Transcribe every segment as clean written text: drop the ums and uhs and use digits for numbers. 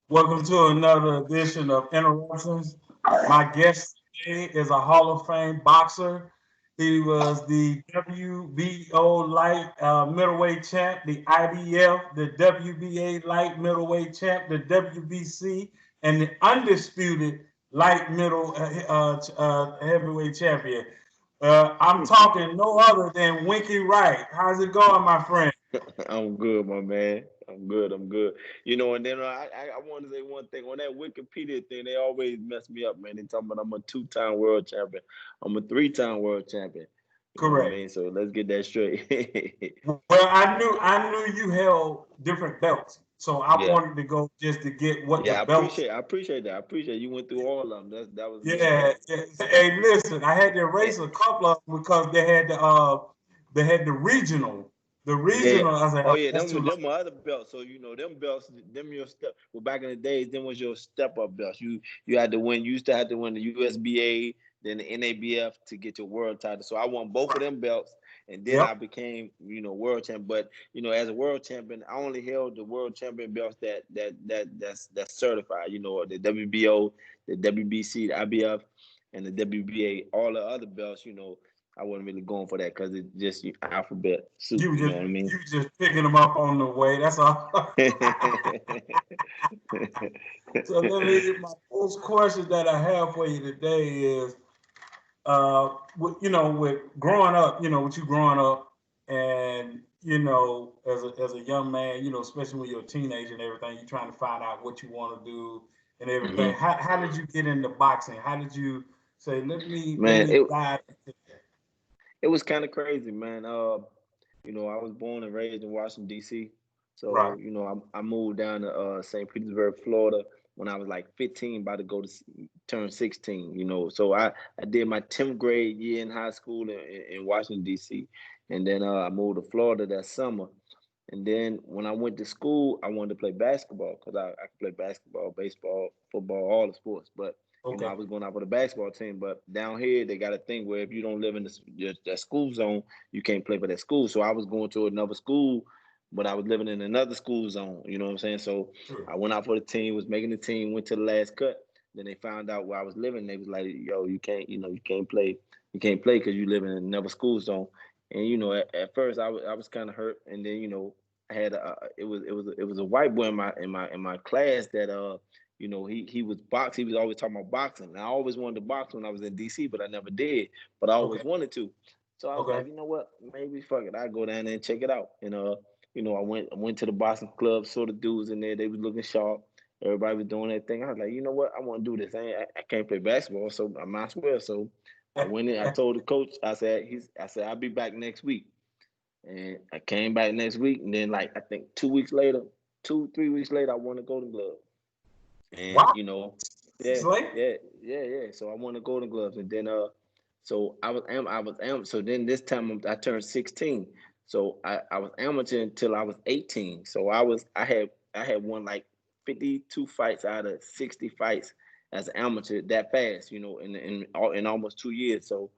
Welcome to another edition of Interruptions. My guest today is a Hall of Fame boxer. He was the WBO light middleweight champ, the IBF, the WBA light middleweight champ, the WBC, and the undisputed light middle heavyweight champion. I'm talking no other than Winky Wright. How's it going, my friend? I'm good, my man. I'm good. I'm good. And then I want to say one thing on that Wikipedia thing. They always mess me up, man. They talking about I'm a two-time world champion. I'm a three-time world champion. You know what I Correct. mean? So let's get that straight. Well, I knew you held different belts, so I Yeah, wanted to go just to get what the yeah. belts. I appreciate that. I appreciate you went through all of them. That was good, Yeah, man. yeah. Hey, listen, I had to Eh, erase a couple of them because they had the regional. The Yeah. regional, I was like, Oh oh, yeah, that's too much. them my other belts. So them belts, them your step. Well, back in the days, them was your step up belts. You had to win. You used to have to win the USBA, then the NABF to get your world title. So I won both of them belts, and then I Yep. became world champion. But as a world champion, I only held the world champion belts that's certified. The WBO, the WBC, the IBF, and the WBA. All the other belts, I wasn't really going for that because it's just alphabet soup. You were You know just what I mean? you were just picking them up on the way. That's all. So my first question that I have for you today is, with growing up, with you growing up, and as a young man, especially when you're a teenager and everything, you're trying to find out what you want to do and everything. hmm How did you get into boxing? How did you say, let Man, me dive into it was kind of crazy, man. I was born and raised in Washington D.C. right? So I moved down to St. Petersburg, Florida, when I was like 15, about to turn 16. So I did my 10th grade year in high school in Washington D.C. And then I moved to Florida that summer. And then when I went to school, I wanted to play basketball because I could play basketball, baseball, football, all the sports. But I Okay, was going out for the basketball team. But down here, they got a thing where if you don't live in that school zone, you can't play for that school. So I was going to another school, but I was living in another school zone. You know what I'm saying? So sure. I went out for the team, was making the team, went to the last cut. Then they found out where I was living. They was like, "Yo, you can't play because you live in another school zone." And at first I was kind of hurt, and then I had it was a white boy in my class that he was boxing. He was always talking about boxing. And I always wanted to box when I was in DC, but I never did. But I Okay, always wanted to. So I was okay. like, you know what? Maybe fuck it. I go down there and check it out. And I went to the boxing club, saw the dudes in there. They was looking sharp. Everybody was doing their thing. I was like, you know what? I want to do this. I can't play basketball, so I might as well. So I went in. I told the coach. I said I'll be back next week. And I came back next week, and then like I think 2 weeks later, 3 weeks later, I won the Golden Glove. And Wow, yeah, it's late. yeah. So I won the Golden Gloves, and then so I was. So then this time I turned 16. So I was amateur until I was 18. So I had won like 52 fights out of 60 fights as an amateur that fast, in almost 2 years. So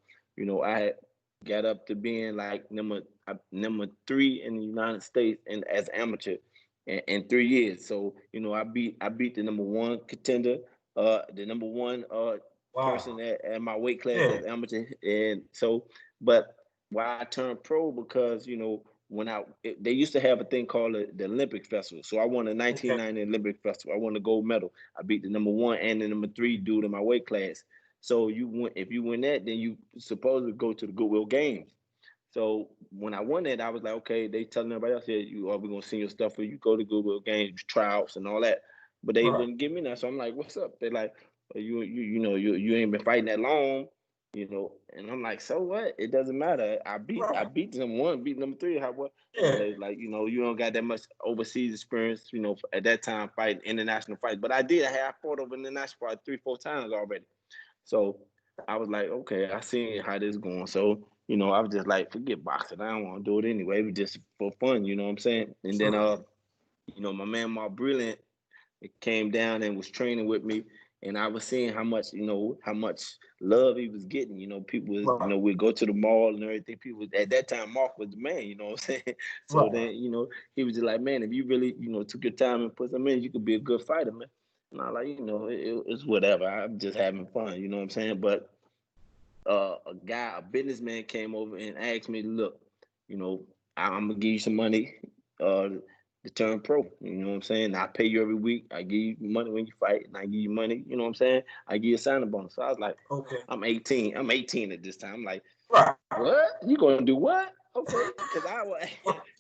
I had got up to being like number three in the United States and as amateur in 3 years. So I beat the number one contender, the number one person Wow. at my weight class Yeah. as amateur, and so but why I turned pro because they used to have a thing called the Olympic Festival. So I won the Okay. 1990 Olympic Festival. I won the gold medal. I beat the number one and the number three dude in my weight class. So if you win that, then you supposed to go to the Goodwill Games. So when I won it, I was like, okay, they telling everybody else, yeah, we're gonna send your stuff for you go to Goodwill Games, tryouts and all that. But they Right. wouldn't give me that. So I'm like, what's up? They're like, well, you ain't been fighting that long, And I'm like, so what? It doesn't matter. I Right. beat number one, beat number three. How what? But Yeah. they like, you don't got that much overseas experience, at that time fighting international fights. But I did. I fought over international fight 3, 4 times already. So I was like, okay, I seen how this going. So, I was just like, forget boxing. I don't want to do it anyway. It was just for fun, you know what I'm saying? And then Sure. my man Mark Brilliant came down and was training with me. and I was seeing how much love he was getting. People was, Right. we'd go to the mall and everything. People at that time, Mark was the man. You know what I'm saying? So Right. then, he was just like, man, if you really, took your time and put some in, you could be a good fighter, man. And I like, it's whatever. I'm just having fun. You know what I'm saying? But a businessman came over and asked me, look, you know, I'm gonna give you some money to turn pro. You know what I'm saying? I pay you every week. I give you money when you fight, and I give you money. You know what I'm saying? I give you a signing bonus. So I was like, Okay. I'm 18. I'm 18 at this time. I'm like, Right. what? You gonna do what? Okay, because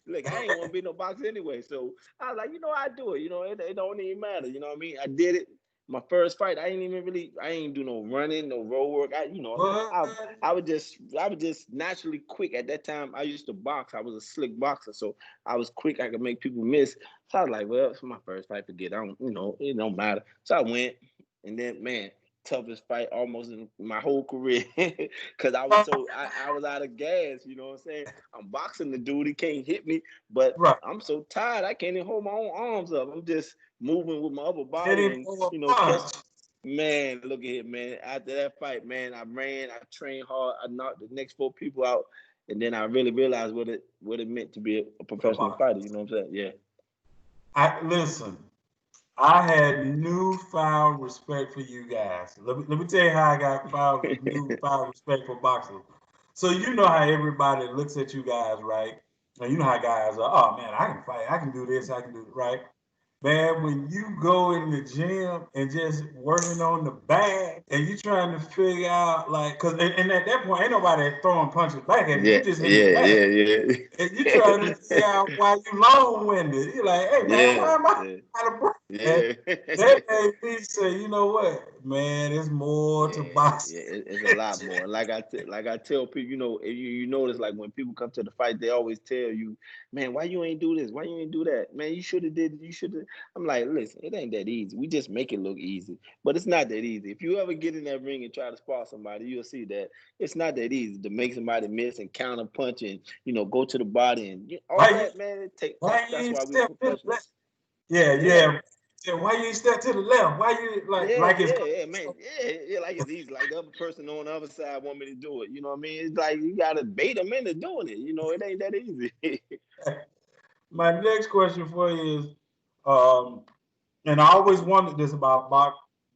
look, I ain't want to be no boxer anyway. So I was like, I do it. It don't even matter. You know what I mean? I did it. My first fight, I ain't do no running, no road work. But I was just naturally quick at that time. I used to box. I was a slick boxer, so I was quick. I could make people miss. So I was like, well, it's my first fight. Forget. I don't, it don't matter. So I went, and then man, toughest fight almost in my whole career because I was out of gas. You know what I'm saying? I'm boxing the dude. He can't hit me, but right. I'm so tired. I can't even hold my own arms up. I'm just moving with my upper Hit body him and for a catch. punch. Man, look at it, man. After that fight, man, I ran, I trained hard, I knocked the next 4 people out, and then I really realized what it meant to be a professional fighter. You know what I'm saying? Yeah. Listen. I had newfound respect for you guys. Let me tell you how I got newfound respect for boxers. So you know how everybody looks at you guys, right? And you know how guys are, oh man, I can fight, I can do this, I can do it, right? Man, when you go in the gym and just working on the bag and you trying to figure out like, cause and at that point ain't nobody throwing punches back at you. You Yeah, just in the yeah, bag. yeah, And you yeah. trying to figure out why you long-winded. You're like, hey man, Yeah, why am I yeah, out of breath? And yeah. that made me say, you know what, man, there's more to Yeah, boxing. yeah, it's a lot more. Like I tell people, if you notice, like when people come to the fight, they always tell you, man, why you ain't do this? Why you ain't do that? Man, you should have did. You should have. I'm like, listen, it ain't that easy. We just make it look easy, but it's not that easy. If you ever get in that ring and try to spar somebody, you'll see that it's not that easy to make somebody miss and counter punch and go to the body and all Why you that. Man, why you that's ain't why we step to the left? professionals. Yeah, Yeah. yeah. Yeah, why you ain't step to the left? Why you Yeah, like it's yeah, yeah, man. Yeah, like it's easy. Like the other person on the other side want me to do it. You know what I mean? It's like you gotta bait them into doing it. It ain't that easy. my next question for you is, um, and I always wondered this about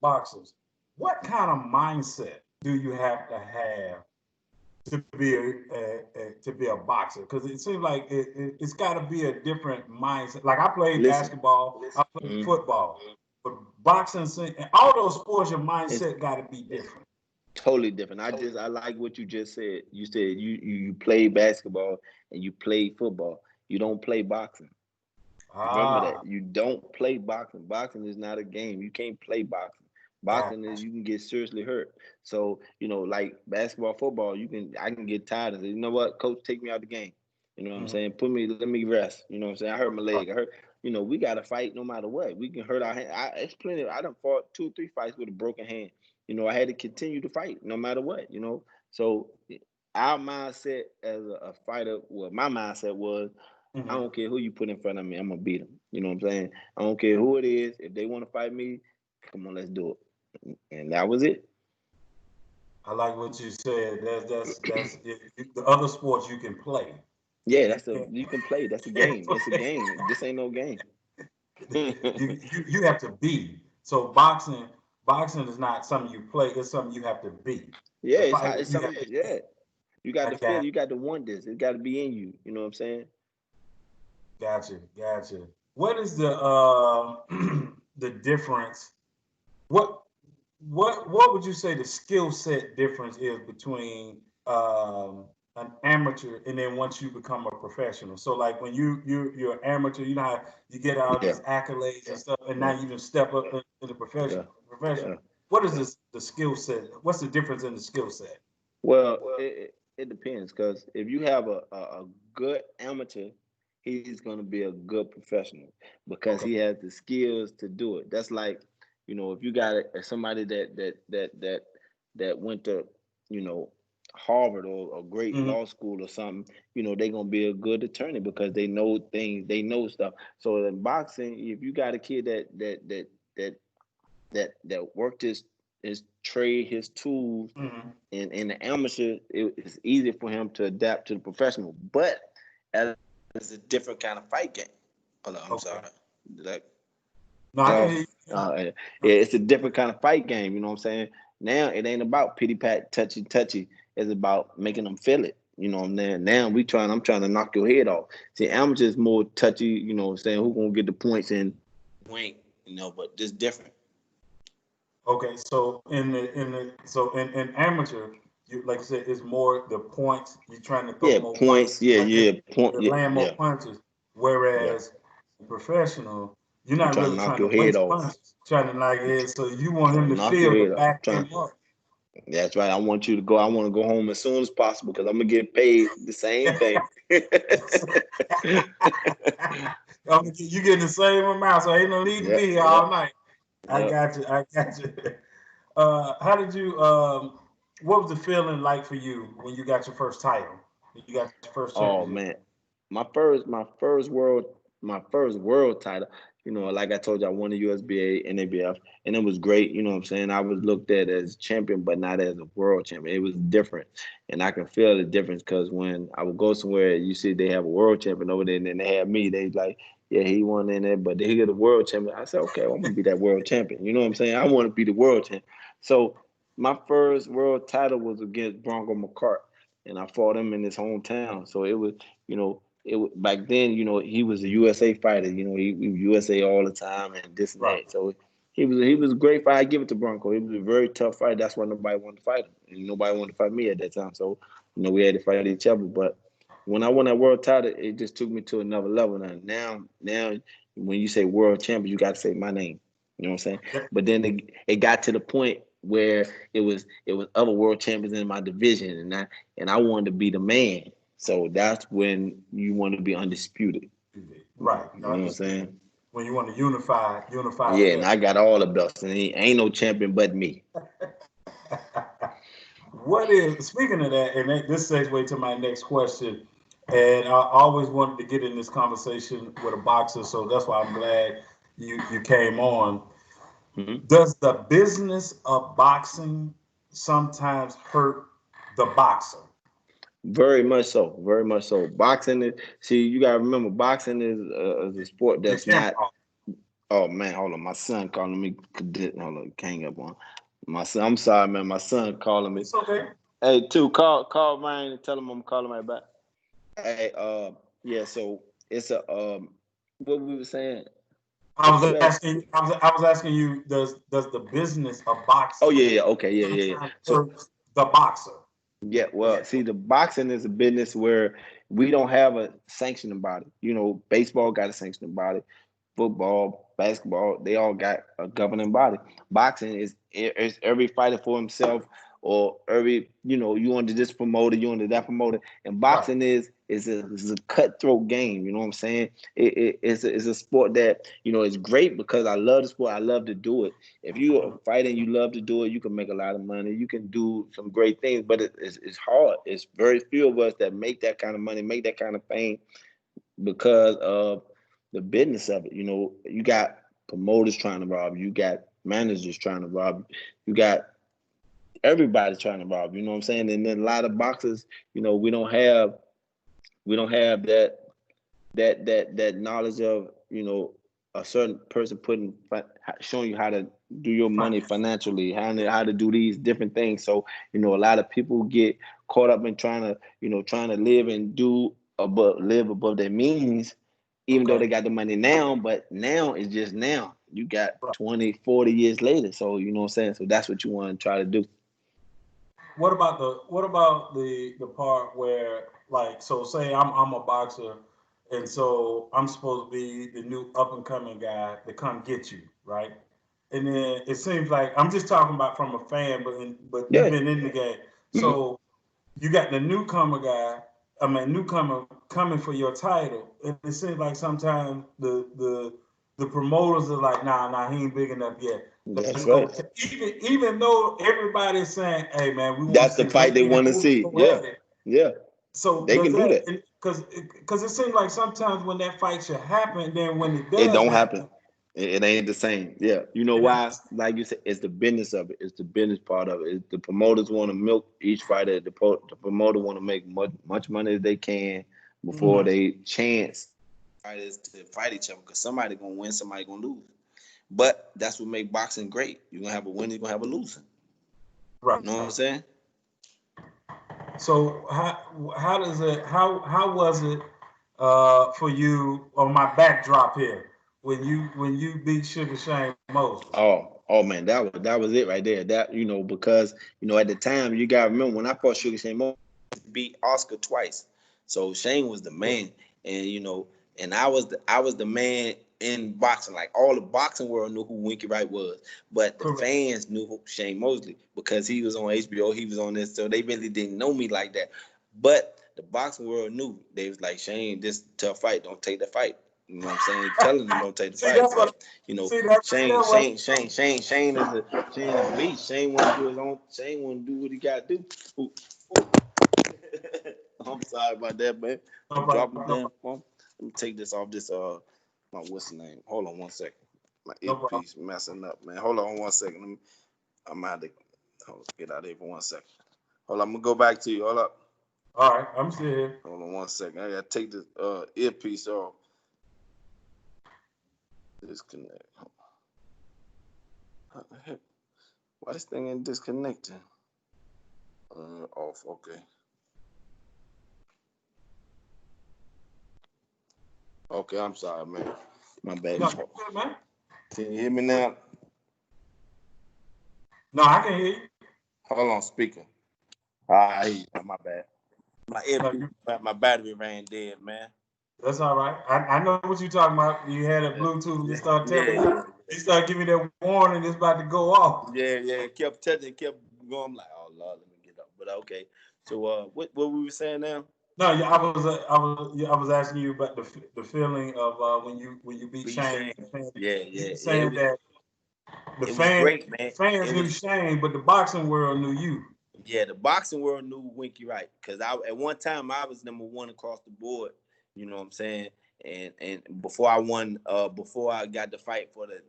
boxers. What kind of mindset do you have to be a boxer? Because it seems like it's got to be a different mindset. Like I played Listen, basketball, I played mhm. football, but boxing and all those sports, your It's mindset got to be different. totally different. I like what you just said. You said you play basketball and you play football. You don't play boxing. Remember that. Ah, You don't play boxing. Boxing is not a game. You can't play boxing. Boxing is gotcha. you can get seriously hurt. So, like basketball, football, I can get tired and say, you know what, coach, take me out the game. You know what I'm Mhm. saying? Let me rest. You know what I'm saying? I hurt my leg. I hurt, we gotta fight no matter what. We can hurt our hand. It's plenty. I done fought 2 or 3 fights with a broken hand. I had to continue to fight no matter what. So our mindset as a fighter, well, my mindset was I Mhm. don't care who you put in front of me, I'm gonna beat them. You know what I'm saying? I don't care who it is. If they want to fight me, come on, let's do it. And that was it. I like what you said. The other sports you can play. Yeah, You you can play. That's a can't game. It's a play. game. This ain't no game. You have to be. So boxing is not something you play. It's something you have to be. Yeah, The fighter it's you have something. to be. Yeah, you got I to feel. got You got to want this. It got to be in you. You know what I'm saying? gotcha. What is the the difference? What what would you say the skill set difference is between an amateur and then once you become a professional? So like when you're an amateur, you know how you get all Yeah, these accolades and stuff, and now yeah, you can step up into the yeah, professional. yeah. What is this the skill set? What's the difference in the skill set? Well, it depends because if you have a good amateur, he's going to be a good professional because Okay. he has the skills to do it. That's like, if you got somebody that went to, you know, Harvard or a great Mhm. law school or something, they're going to be a good attorney because they know things, they know stuff. So in boxing, if you got a kid that that worked his trade, his tools, and in the amateur, it's easy for him to adapt to the professional. But as it's a different kind of fight game. Hold on, I'm sorry. Like, no, I can hear yeah, it's a different kind of fight game. You know what I'm saying? Now it ain't about pity pat, touchy. It's about making them feel it. You know what I'm saying? Now I'm trying to knock your head off. See, amateur is more touchy. You know what I'm saying? Who gonna get the points and win? You know, but this different. Okay, so in amateur, you like I said, it's more the points. You're trying to throw Yeah, more points. Yeah, point. to land more Yeah. punches. Yeah. Whereas professional, you're I'm not trying to really knock trying to your head waste off. punches, trying to knock it in. So you want Trying him to to knock your feel to head off. back him up. That's right. I want you to go. I want to go home as soon as possible because I'm gonna get paid the same thing. You getting the same amount, so ain't no need to be here all night. I got you. How did you? What was the feeling like for you when you got your first title? You got your first Oh championship. man, my first world title. You know, like I told you, I won the USBA, NABF, and it was great. You know what I'm saying? I was looked at as champion, but not as a world champion. It was different, and I can feel the difference because when I would go somewhere, you see they have a world champion over there, and then they have me. They like, yeah, he won in there, but they get the world champion. I said, okay, well, I'm gonna be that world champion. You know what I'm saying? I want to be the world champion. So my first world title was against Bronco McCart, and I fought him in his hometown. So it was, you know, back then, you know, he was a USA fighter. You know, he was USA all the time and this and Right. that. So he was a great fight. I give it to Bronco. He was a very tough fight. That's why nobody wanted to fight him, and nobody wanted to fight me at that time. So you know, we had to fight each other. But when I won that world title, it just took me to another level. Now, when you say world champion, you got to say my name. You know what I'm saying? But then it got to the point where it was other world champions in my division, and I wanted to be the man. So that's when you want to be undisputed. Right. You know what I'm saying? When you want to unify Yeah, the and belt. I got all the belts, and ain't no champion but me. What is speaking of that, and this segues to my next question. And I always wanted to get in this conversation with a boxer, so that's why I'm glad you came on. Mm-hmm. Does the business of boxing sometimes hurt the boxer? Very much so. Very much so. Boxing is. See, you gotta remember, boxing is a sport The that's camp not. Oh man, hold on. My son calling me. Hold on, hang up on my son. I'm sorry, man. My son calling me. It's okay. Hey, call Ryan and tell him I'm calling right back. Hey, yeah. So it's a what we were saying. I What was you asked? asking. I was asking you. Does the business of Oh boxing yeah. Okay, yeah. sometimes So hurt the boxer? yeah, well, see, the boxing is a business where we don't have a sanctioning body. You know, baseball got a sanctioning body, football, basketball, they all got a governing body. Boxing is every fighter for himself, or every you under this promoter, you under that promoter, and Right. boxing is a cutthroat game. You know what I'm saying? It's a sport that is great because I love the sport. I love to do it. If you are fighting, you love to do it. You can make a lot of money. You can do some great things, but it's hard. It's very few of us that make that kind of money, make that kind of fame because of the business of it. You got promoters trying to rob you. You got managers trying to rob you. You got everybody trying to rob you. You know what I'm saying? And then a lot of boxers, we don't have that knowledge of a certain person showing you how to do your money financially, how to do these different things. So a lot of people get caught up in trying to live and live above their means, even though they got the money now. But now is just now. You got 20, 40 years later. So you know what I'm saying. So that's what you want to try to do. What about the part where, like, so say I'm a boxer, and so I'm supposed to be the new up and coming guy to come get you, right? And then it seems like I'm just talking about from a fan, but you've Yeah. been in the game, Mm-hmm. so you got the newcomer guy. I mean, newcomer coming for your title, and it seems like sometimes the promoters are like, nah, he ain't big enough yet. That's Let's go. right. Even though everybody's saying, "Hey, man, we want That's to the see." Let's fight they get want to into it. see. Go Yeah. ahead. Yeah. So They does can do that? that. Because it seems like sometimes when that fight should happen, then when it It does don't happen. happen, It ain't the same. Yeah. You know why? Like you said, it's the business of it. It's the business part of it. It's the promoters want to milk each fighter. The promoter want to make much money as they can before they chance fighters to fight each other, because somebody gonna win, somebody gonna lose. But that's what make boxing great. You're gonna have a winner, you're gonna have a loser. Right. You know what I'm saying? So how does it how was it for you on my backdrop here when you beat Sugar Shane Mosley? Oh man, that was it right there. That, because at the time, you gotta remember, when I fought Sugar Shane Mosley, beat Oscar twice. So Shane was the man, and and I was the man in boxing. Like, all the boxing world knew who Winky Wright was, but the Correct. fans knew who Shane Mosley, because he was on HBO, he was on this, so they really didn't know me like that. But the boxing world knew. They was like, Shane, this tough fight, don't take the fight. You know what I'm saying? Telling them don't take the See, fight, that's what. but See that. Shane, That Shane, Shane, Shane, Shane is a beast. Shane want to do his own. Shane want to do what he got to do. Ooh, ooh. I'm sorry about that, man. no I'm problem. dropping No, down. Let me take this off this my what's the name? Hold on one second. My no problem. earpiece messing up, man. Hold on one second. I'm out to get out of here for 1 second. Hold on, I'm gonna go back to you. Hold up. All right, I'm still here. Hold on 1 second. I gotta take this earpiece off. Disconnect. How the heck? Why this thing ain't disconnecting? Off. Okay. Okay, I'm sorry, man. My bad. No, good, man. Can you hear me now? No, I can hear you. Hold on, speaker. Ah, my bad. My No, earpiece, my battery ran dead, man. that's all right. I know what you're talking about. You had a Bluetooth. You start telling Yeah, you. You start giving me that warning. It's about to go off. yeah. Kept touching, kept going. I'm like, oh Lord, let me get up. But okay. So, what we were saying now? No, yeah, I was asking you about the feeling of when you beat Beat Shane. Shane. Yeah, You yeah, were yeah. saying that the It was fans great, man. fans It knew was Shane, but the boxing world knew you. Yeah, the boxing world knew Winky Wright, because I at one time I was number one across the board. You know what I'm saying? And before I got the fight for the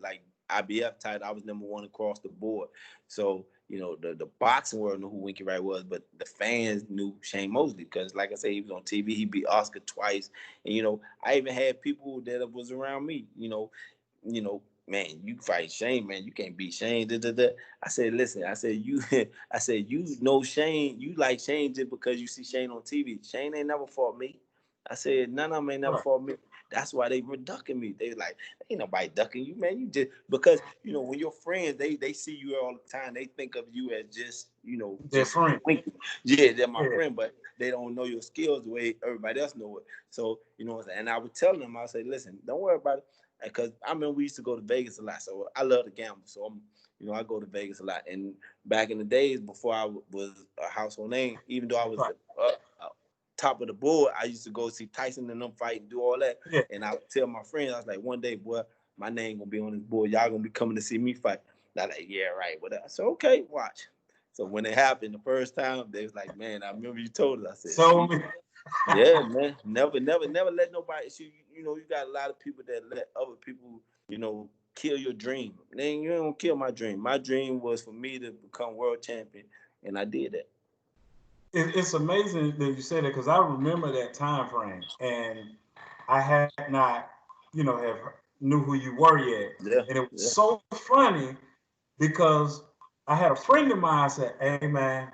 IBF title, I was number one across the board. So the boxing world knew who Winky Wright was, but the fans knew Shane Mosley, because, like I said, he was on TV. He beat Oscar twice, and I even had people that was around me. Man, you fight Shane, man. You can't beat Shane. Da, da, da. I said, listen. I said, you. I said, you know Shane. You like Shane just because you see Shane on TV. Shane ain't never fought me. I said, none of them ain't never Right. fought me. That's why they were ducking me. They like, ain't nobody ducking you, man. You just because when your friends they see you all the time, they think of you as They're just friends. Winky. Yeah, they're my Yeah. friend, but they don't know your skills the way everybody else know it. So what I'm saying? And I would tell them, I say, listen, don't worry about it. Because I remember we used to go to Vegas a lot, so I love to gamble. So I go to Vegas a lot. And back in the days before I was a household name, even though I was Right. top of the board, I used to go see Tyson and them fight and do all that. Yeah. And I would tell my friends, I was like, one day, boy, my name gonna be on this board. Y'all gonna be coming to see me fight. They're like, yeah, right. Whatever. So okay, watch. So when it happened the first time, they was like, man, I remember you told us. I said, So see. Yeah, man. Never let nobody see you got a lot of people that let other people, kill your dream. Then you don't kill my dream. My dream was for me to become world champion, and I did that. it's amazing that you said that because I remember that time frame, and I had not, have knew who you were yet, Yeah, and it was yeah. so funny because I had a friend of mine said, "Hey man,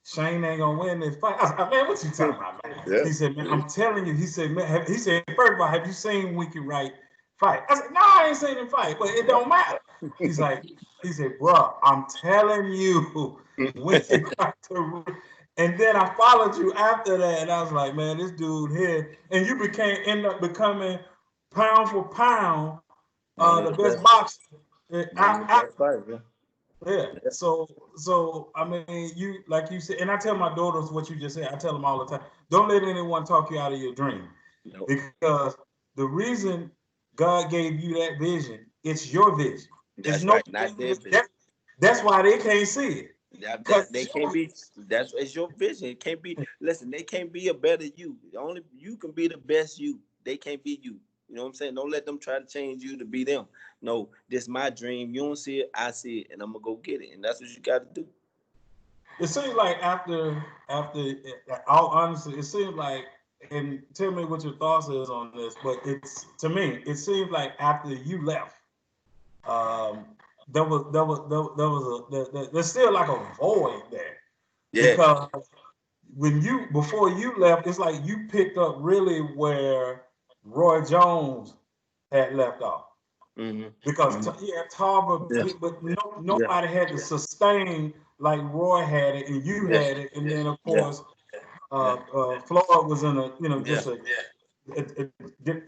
Shane ain't gonna win this fight." I said, "Man, what you talking about, man?" Yeah. He said, "Man, I'm telling you." He said, "Man," he said, "First of all, have you seen Winky Wright fight?" I said, "No, I ain't seen him fight, but it don't matter." He's like, he said, "Bro, I'm telling you, Winky got to." And then I followed you after that, and I was like, "Man, this dude here," and you end up becoming pound for pound One of the the best best. boxer. One of the best fighters, yeah. Yeah. Yeah. So I mean, you like you said, and I tell my daughters what you just said. I tell them all the time: don't let anyone talk you out of your dream, No, because the reason God gave you that vision, it's your vision. It's that's no right. Not their vision. that, that's why they can't see it. Because That they can't be. That's it's your vision. It can't be. Listen, they can't be a better you. Only you can be the best you. They can't be you. You know what I'm saying? Don't let them try to change you to be them. No, this is my dream. You don't see it, I see it, and I'm gonna go get it. And that's what you got to do. It seems like after all honesty, it seems like, and tell me what your thoughts is on this, but it's to me, it seems like after you left, um, there's still like a void there Yeah. because when you before you left, it's like you picked up really where Roy Jones had left off Mm-hmm. because Mm-hmm. yeah, Tarver, Yeah. but Yeah. nobody had to sustain like Roy had it and you Yeah. had it, and then of Yeah. course Yeah. Floyd was in a Yeah. just a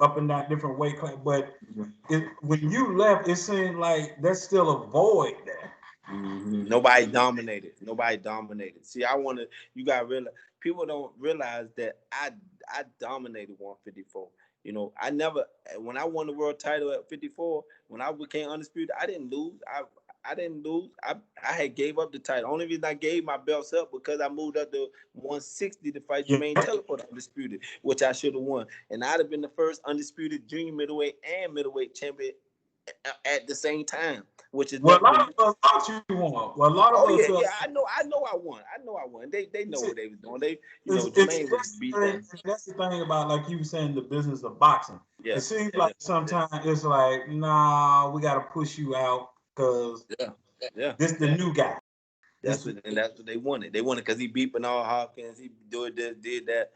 up and down different weight class, but Mhm. when you left, it seemed like there's still a void there. Nobody dominated. Nobody dominated. See, I want to. You got to realize. People don't realize that I dominated 154. You know, I never when I won the world title at 54. When I became undisputed, I didn't lose. I didn't lose. I had gave up the title. Only reason I gave my belts up because I moved up to 160 to fight Yeah. Jermaine Taylor for the undisputed, which I should have won. And I'd have been the first undisputed junior middleweight and middleweight champion at the same time, which has Well, never a lot been. of us thought you won. Well, a lot of Oh us yeah, yeah. I know. I won. I know. I won. They know it's, what they was doing. They, it's Jermaine was beat down. that's the thing about like you were saying the business of boxing. It Yeah, seems yeah, like sometimes it's like, nah, we got to push you out because yeah, yeah. this the new guy. This That's what they wanted. They wanted because he beat Bernard Hopkins. He doing this, did that.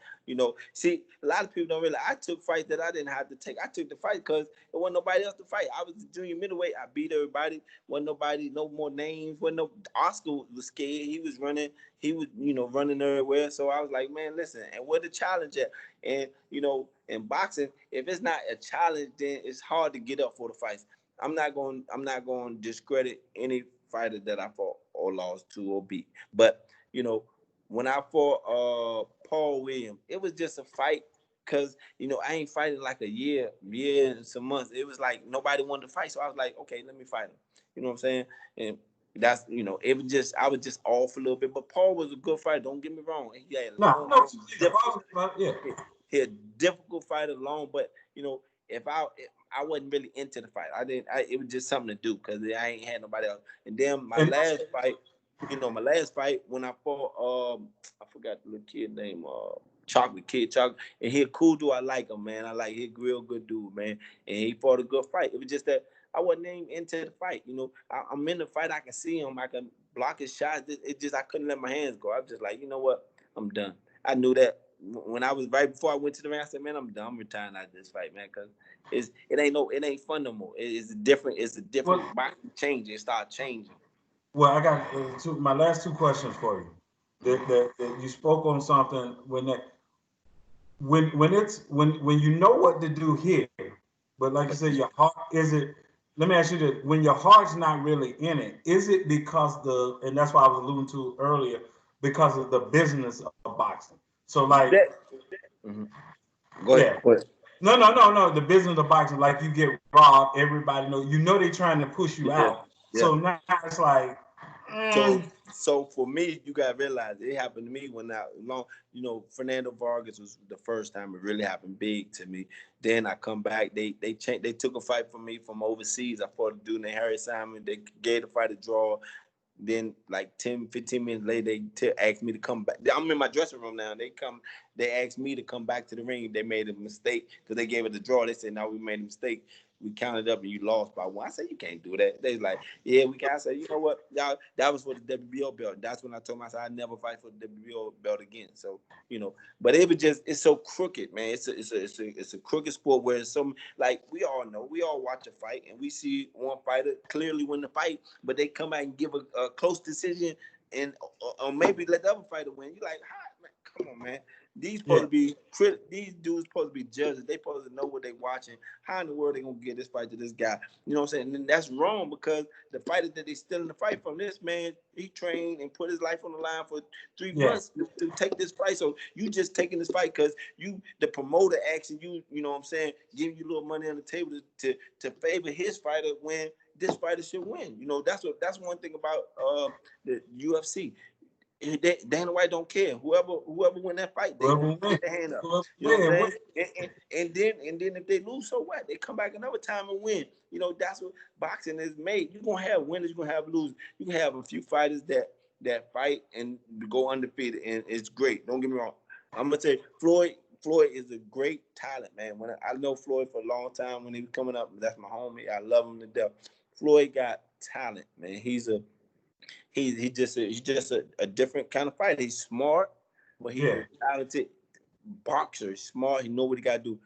See, a lot of people don't realize I took fights that I didn't have to take. I took the fight because there wasn't nobody else to fight. I was the junior middleweight. I beat everybody. Wasn't nobody, no more names. Wasn't no Oscar was scared. He was running. He was, running everywhere. So I was like, man, listen. And where the challenge at? And in boxing, if it's not a challenge, then it's hard to get up for the fights. I'm not going to discredit any fighter that I fought or lost to or beat. But when I fought Paul Williams, it was just a fight because I ain't fighting like a year and some months. It was like nobody wanted to fight, so I was like, okay, let me fight him. You know what I'm saying? And that's it was just I was just off a little bit. But Paul was a good fighter. Don't get me wrong. He had no, long, no, difficult. yeah. He had difficult fight alone, but if I wasn't really into the fight. It was just something to do because I ain't had nobody else. And then And my last fight when I fought I forgot the little kid name, Chocolate, and he a cool dude. I like him, man. I like he a real good dude, man. And he fought a good fight. It was just that I wasn't even into the fight. I'm in the fight. I can see him. I can block his shots. It just I couldn't let my hands go. I was just like, you know what? I'm done. I knew that when I was right before I went to the ring. I said, man, I'm done. I'm retiring out of this fight, man, because it ain't fun no more. It's different. It's a different well, boxing changing. It start changing. I got my last two questions for you. That you spoke on something when you know what to do here, but like you said, your heart is it. Let me ask you this: when your heart's not really in it, is it because and that's what I was alluding to earlier, because of the business of boxing? So like, That, mhm. Go ahead. yeah, Go ahead. no, the business of boxing, like you get robbed, everybody know, they're trying to push you Yeah, out. yeah. So now it's like, So, mm, so for me, you gotta realize it happened to me when Fernando Vargas was the first time it really happened big to me. Then I come back, they changed, they took a fight from me from overseas. I fought a dude named Harry Simon. They gave the fight a draw. Then like 10, 15 minutes later, they asked me to come back. I'm in my dressing room now. They asked me to come back to the ring. They made a mistake because they gave it a draw. They said, no, we made a mistake. We counted up and you lost by one. I said, you can't do that. They was like, yeah, we can. I said, you know what? Y'all, that was for the WBO belt. That's when I told myself I'd never fight for the WBO belt again. So, but it was just, it's so crooked, man. It's a crooked sport where some, like we all know, we all watch a fight and we see one fighter clearly win the fight, but they come out and give a close decision and or maybe let the other fighter win. You like, hi, man, come on, man. yeah, These dudes supposed to be judges. They supposed to know what they watching. How in the world they gonna get this fight to this guy? You know what I'm saying? And that's wrong because the fighter that they stealing the fight from, this man, he trained and put his life on the line for 3 yeah, months to take this fight. So you just taking this fight because the promoter asking you, you know what I'm saying, giving you a little money on the table to favor his fighter when this fighter should win. That's one thing about the UFC. Dana White don't care. Whoever win that fight, they Whoever gonna wins, get their hand up. whoever You know what I'm wins. saying? And then if they lose, so what? They come back another time and win. You know, that's what boxing is made. You're gonna have winners, you're gonna have losers. You can have a few fighters that fight and go undefeated, and it's great. Don't get me wrong. I'm gonna say Floyd is a great talent, man. When I know Floyd for a long time when he was coming up, that's my homie. I love him to death. Floyd got talent, man. He's just a different kind of fighter. He's smart, but he's Yeah, a talented boxer. He's smart. He know what he got to do.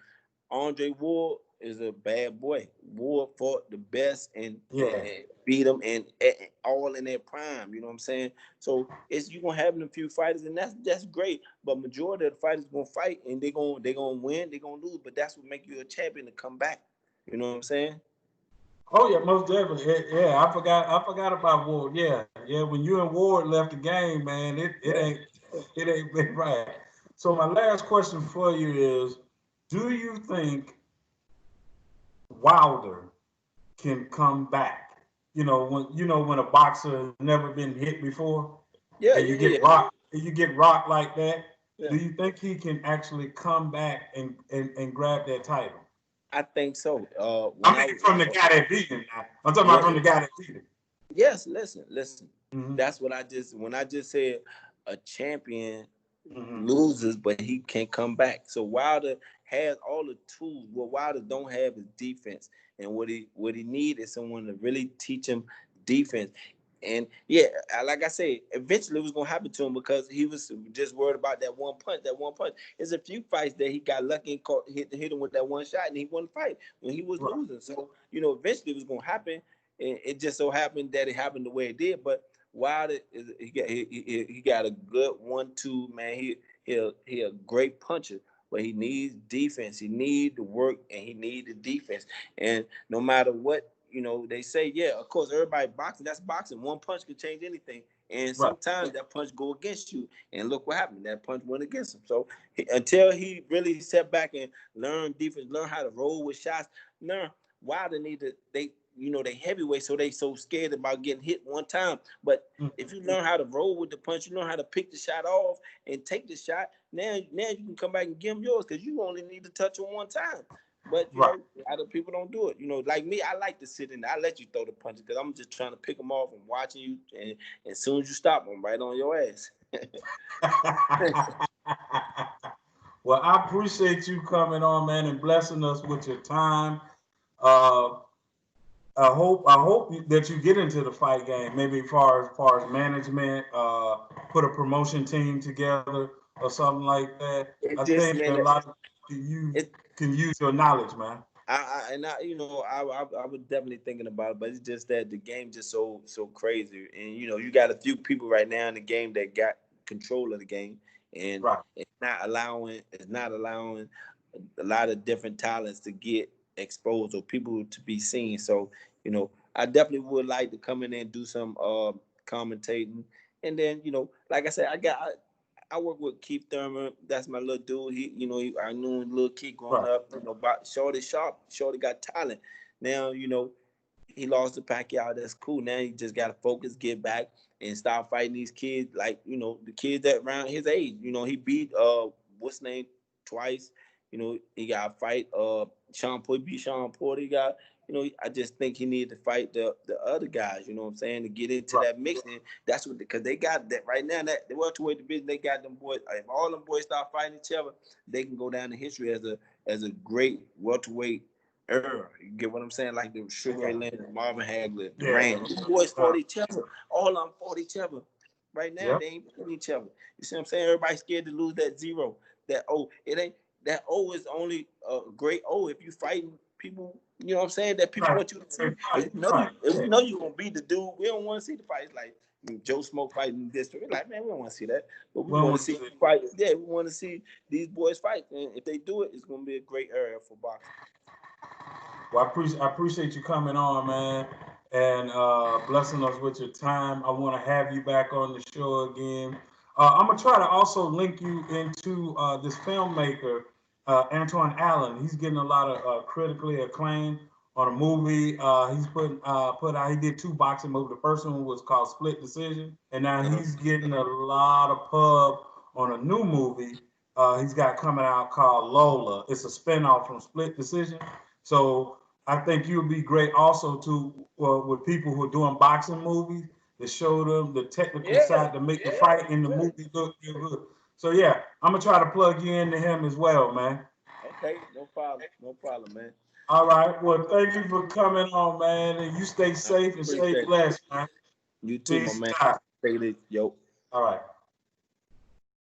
Andre Ward is a bad boy. Ward fought the best and yeah. beat him and all in their prime. You know what I'm saying? So it's you gonna have a few fighters, and that's great. But majority of the fighters gonna fight, and they gonna win. They gonna lose. But that's what make you a champion to come back. You know what I'm saying? Oh yeah, most definitely. Yeah, I forgot about Ward. Yeah, yeah. When you and Ward left the game, man, it Yeah. ain't it ain't been right. So my last question for you is: do you think Wilder can come back? When a boxer has never been hit before, Yeah. and Yeah. Yeah. you get rocked like that. Yeah. Do you think he can actually come back and grab that title? I think so. I mean, from the guy that beat him. Now. I'm talking about Well, from the guy that beat him. yes, listen. Hmm. That's what when I just said a champion Hmm. loses, but he can come back. So Wilder has all the tools. What Wilder don't have is defense, and what he need is someone to really teach him defense. And yeah, like I said, eventually it was gonna happen to him because he was just worried about that one punch. That one punch. There's a few fights that he got lucky and hit him with that one shot, and he won the fight when he was Right. losing. So eventually it was gonna happen. And it just so happened that it happened the way it did. But Wilder he got a good 1-2 man. He a great puncher, but he needs defense. He need the work and he need the defense. And no matter what they say, yeah, of course, everybody boxing. That's boxing. One punch can change anything. And Right. sometimes that punch go against you. And look what happened. That punch went against him. So until he really step back and learn defense, learn how to roll with shots, learn Wilder need to they heavyweight, so they so scared about getting hit one time. But if you learn how to roll with the punch, you learn how to pick the shot off and take the shot. Now you can come back and give them yours because you only need to touch them one time. But Right. other people don't do it. Like me, I like to sit in there. I let you throw the punches because I'm just trying to pick them off and watching you. And as soon as you stop, I'm right on your ass. Well, I appreciate you coming on, man, and blessing us with your time. Uh, I hope that you get into the fight game. Maybe far as management, put a promotion team together or something like that. It I just think that man, a lot of you it can use your knowledge, man. I was definitely thinking about it, but it's just that the game just so crazy, and you got a few people right now in the game that got control of the game, and Right. it's not allowing a lot of different talents to get exposed or people to be seen. So I definitely would like to come in there and do some commentating, and then like I said, I work with Keith Thurman. That's my little dude. I knew him little kid growing Right. up. About Shorty Sharp. Shorty got talent. Now, he lost to Pacquiao. That's cool. Now he just got to focus, get back, and start fighting these kids. Like the kids that around his age. He beat what's his name twice. He got to fight Sean Porter. Beat Sean Porter. He got. I just think he needed to fight the other guys. You know what I'm saying, to get into Right. that mix. And that's what because they got that right now. That the welterweight division, they got them boys. If all them boys start fighting each other, they can go down in history as a great welterweight era. You get what I'm saying? Like the Sugar Ray Yeah. Leonard, Marvin Hagler, Yeah. Durant. These boys Uh, fought each other. All of them fought each other. Right now, yep. they ain't fighting each other. You see what I'm saying? Everybody's scared to lose that zero. That it ain't that O is only a great O if you fighting people. You know what I'm saying? That people Right. want you to see. Right. Right. If you know you gonna beat the dude, we don't want to see the fight. It's like Joe Smoke fighting this. We're like, man, we don't want to see that. But we Well, want to see fight. Yeah, we want to see these boys fight. And if they do it, it's gonna be a great area for boxing. I appreciate you coming on, man, and blessing us with your time. I want to have you back on the show again. I'm gonna try to also link you into this filmmaker, Antoine Allen. He's getting a lot of critically acclaimed on a movie. He's put out. He did 2 boxing movies. The first one was called Split Decision, and now he's getting a lot of pub on a new movie. He's got coming out called Lola. It's a spinoff from Split Decision. So I think you'll be great also to with people who are doing boxing movies to show them the technical side to make the fight in the movie look good. So yeah, I'm gonna try to plug you into him as well, man. Okay, no problem, man. All right. Well, thank you for coming on, man. And you stay I safe and stay appreciate it. blessed, man. You too, my Peace man. out. Take it easy, yo. All right.